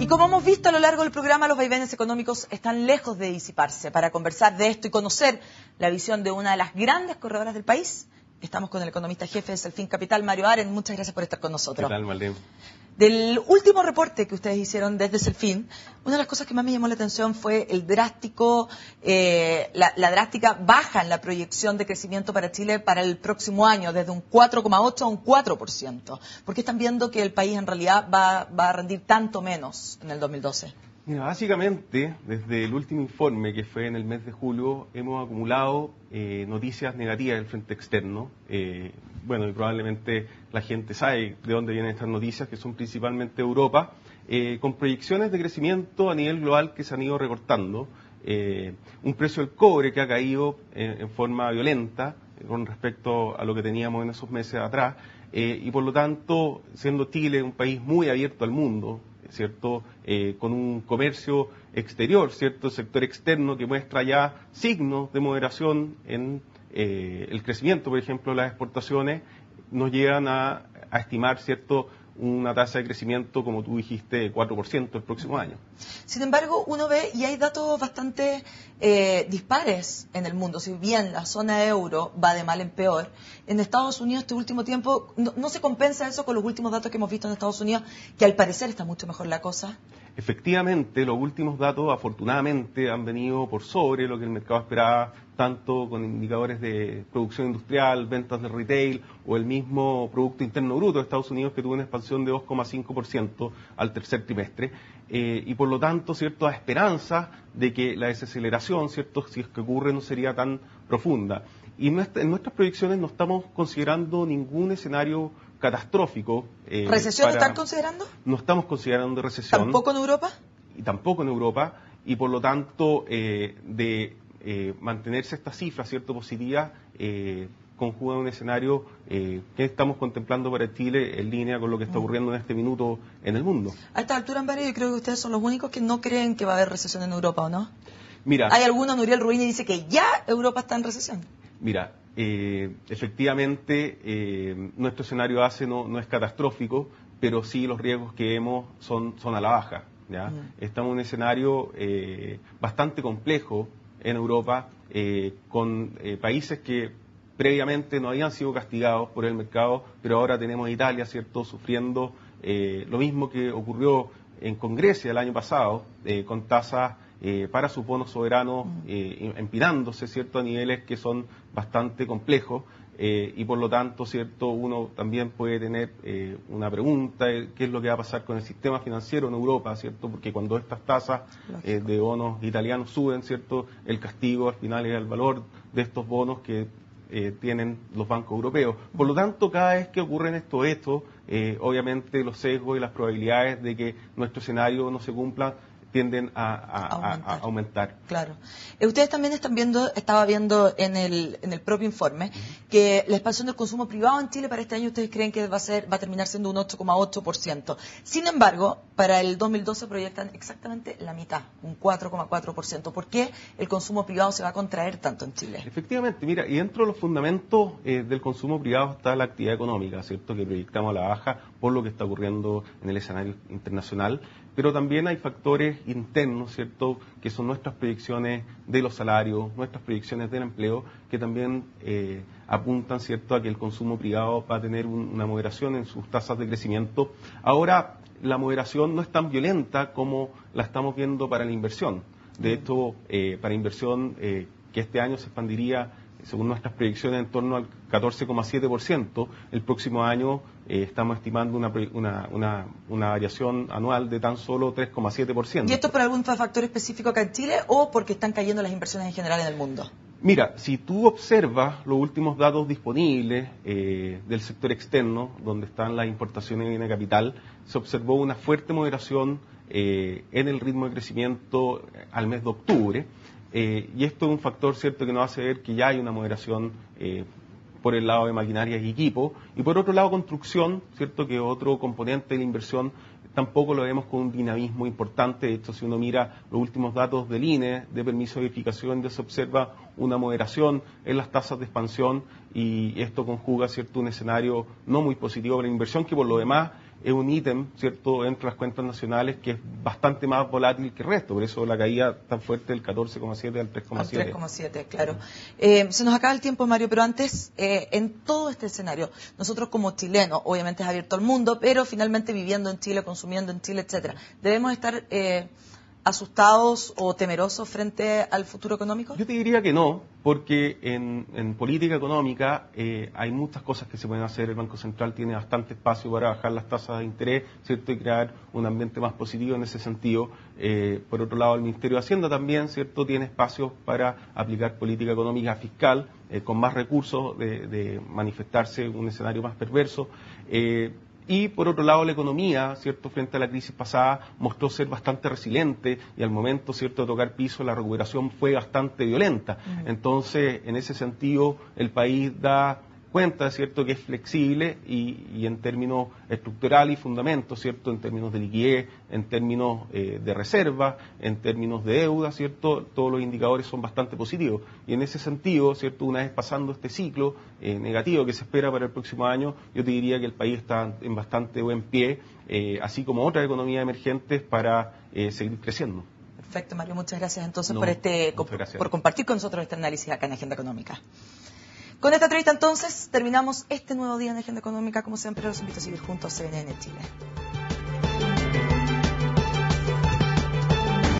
Y como hemos visto a lo largo del programa, los vaivenes económicos están lejos de disiparse. Para conversar de esto y conocer la visión de una de las grandes corredoras del país, estamos con el economista jefe de Selfin Capital, Mario Aren. Muchas gracias por estar con nosotros. ¿Qué tal, Maldem? Del último reporte que ustedes hicieron desde Selfin, una de las cosas que más me llamó la atención fue el drástico, la drástica baja en la proyección de crecimiento para Chile para el próximo año, desde un 4,8 a un 4%. ¿Por qué están viendo que el país en realidad va a rendir tanto menos en el 2012? Mira, básicamente, desde el último informe, que fue en el mes de julio, hemos acumulado noticias negativas del frente externo. Bueno, y probablemente la gente sabe de dónde vienen estas noticias, que son principalmente Europa, con proyecciones de crecimiento a nivel global que se han ido recortando. Un precio del cobre que ha caído en forma violenta con respecto a lo que teníamos en esos meses atrás, y por lo tanto, siendo Chile un país muy abierto al mundo, ¿cierto? Con un comercio exterior, ¿cierto? Sector externo que muestra ya signos de moderación en el crecimiento, por ejemplo, las exportaciones, nos llegan a estimar, ¿cierto?, una tasa de crecimiento, como tú dijiste, de 4% el próximo año. Sin embargo, uno ve, y hay datos bastante dispares en el mundo, si bien la zona euro va de mal en peor, en Estados Unidos este último tiempo, ¿no se compensa eso con los últimos datos que hemos visto en Estados Unidos, que al parecer está mucho mejor la cosa? Efectivamente, los últimos datos, afortunadamente, han venido por sobre lo que el mercado esperaba, tanto con indicadores de producción industrial, ventas de retail o el mismo Producto Interno Bruto de Estados Unidos, que tuvo una expansión de 2,5% al tercer trimestre. Y por lo tanto, ¿cierto?, a esperanza de que la desaceleración, ¿cierto?, si es que ocurre, no sería tan profunda. Y en nuestras proyecciones no estamos considerando ningún escenario catastrófico. ¿Recesión están considerando? No estamos considerando recesión. ¿Tampoco en Europa? Y tampoco en Europa, y por lo tanto, mantenerse esta cifra, ¿cierto?, positiva, conjuga un escenario que estamos contemplando para Chile en línea con lo que está ocurriendo en este minuto en el mundo. A esta altura, Mario, yo creo que ustedes son los únicos que no creen que va a haber recesión en Europa, ¿o no? Mira, hay alguno, Nuriel Ruini dice que ya Europa está en recesión. Mira, efectivamente, nuestro escenario base no es catastrófico, pero sí los riesgos que vemos son a la baja, ¿ya? Estamos en un escenario bastante complejo en Europa, con países que previamente no habían sido castigados por el mercado, pero ahora tenemos a Italia, ¿cierto?, sufriendo lo mismo que ocurrió con Grecia el año pasado, con tasas para sus bonos soberanos empinándose, ¿cierto?, a niveles que son bastante complejos, y por lo tanto, ¿cierto?, uno también puede tener una pregunta, ¿qué es lo que va a pasar con el sistema financiero en Europa?, ¿cierto?, porque cuando estas tasas de bonos italianos suben, ¿cierto?, el castigo al final es el valor de estos bonos que tienen los bancos europeos. Por lo tanto, cada vez que ocurren estos hechos, obviamente los sesgos y las probabilidades de que nuestro escenario no se cumpla tienden a aumentar. Claro. Ustedes también estaba viendo en el propio informe que la expansión del consumo privado en Chile para este año ustedes creen que va a terminar siendo un 8,8%. Sin embargo, para el 2012 proyectan exactamente la mitad, un 4,4%. ¿Por qué el consumo privado se va a contraer tanto en Chile? Efectivamente, mira, y dentro de los fundamentos del consumo privado está la actividad económica, ¿cierto?, que proyectamos a la baja por lo que está ocurriendo en el escenario internacional, pero también hay factores internos, ¿cierto?, que son nuestras proyecciones de los salarios, nuestras proyecciones del empleo, que también apuntan, ¿cierto?, a que el consumo privado va a tener una moderación en sus tasas de crecimiento. Ahora, la moderación no es tan violenta como la estamos viendo para la inversión. De hecho, para inversión, que este año se expandiría, según nuestras proyecciones, en torno al 14,7%. El próximo año estamos estimando una variación anual de tan solo 3,7%. ¿Y esto es por algún factor específico acá en Chile o porque están cayendo las inversiones en general en el mundo? Mira, si tú observas los últimos datos disponibles del sector externo, donde están las importaciones de bienes de capital, se observó una fuerte moderación en el ritmo de crecimiento al mes de octubre. Y esto es un factor, ¿cierto?, que nos hace ver que ya hay una moderación por el lado de maquinarias y equipo, y por otro lado construcción, ¿cierto?, que otro componente de la inversión tampoco lo vemos con un dinamismo importante. De hecho, si uno mira los últimos datos del INE de permiso de edificación, ya se observa una moderación en las tasas de expansión, y esto conjuga, ¿cierto?, un escenario no muy positivo para la inversión, que por lo demás es un ítem, ¿cierto?, entre las cuentas nacionales que es bastante más volátil que el resto, por eso la caída tan fuerte del 14,7 al 3,7. Al 3,7, claro. Se nos acaba el tiempo, Mario, pero antes, en todo este escenario, nosotros como chilenos, obviamente es abierto al mundo, pero finalmente viviendo en Chile, consumiendo en Chile, etcétera, ¿debemos estar asustados o temerosos frente al futuro económico? Yo te diría que no, porque en política económica hay muchas cosas que se pueden hacer. El Banco Central tiene bastante espacio para bajar las tasas de interés, ¿cierto?, y crear un ambiente más positivo en ese sentido. Por otro lado, el Ministerio de Hacienda también, ¿cierto?, tiene espacios para aplicar política económica fiscal con más recursos de manifestarse un escenario más perverso. Y por otro lado, la economía, ¿cierto?, frente a la crisis pasada mostró ser bastante resiliente y al momento, ¿cierto?, de tocar piso, la recuperación fue bastante violenta. Entonces, en ese sentido, el país da cuenta, ¿cierto?, que es flexible y en términos estructurales y fundamentos, ¿cierto?, en términos de liquidez, en términos de reserva, en términos de deuda, ¿cierto?, todos los indicadores son bastante positivos. Y en ese sentido, ¿cierto?, una vez pasando este ciclo negativo que se espera para el próximo año, yo te diría que el país está en bastante buen pie, así como otras economías emergentes, para seguir creciendo. Perfecto, Mario, muchas gracias entonces gracias por compartir con nosotros este análisis acá en Agenda Económica. Con esta entrevista entonces terminamos este nuevo día en Agenda Económica. Como siempre los invito a seguir juntos a CNN Chile.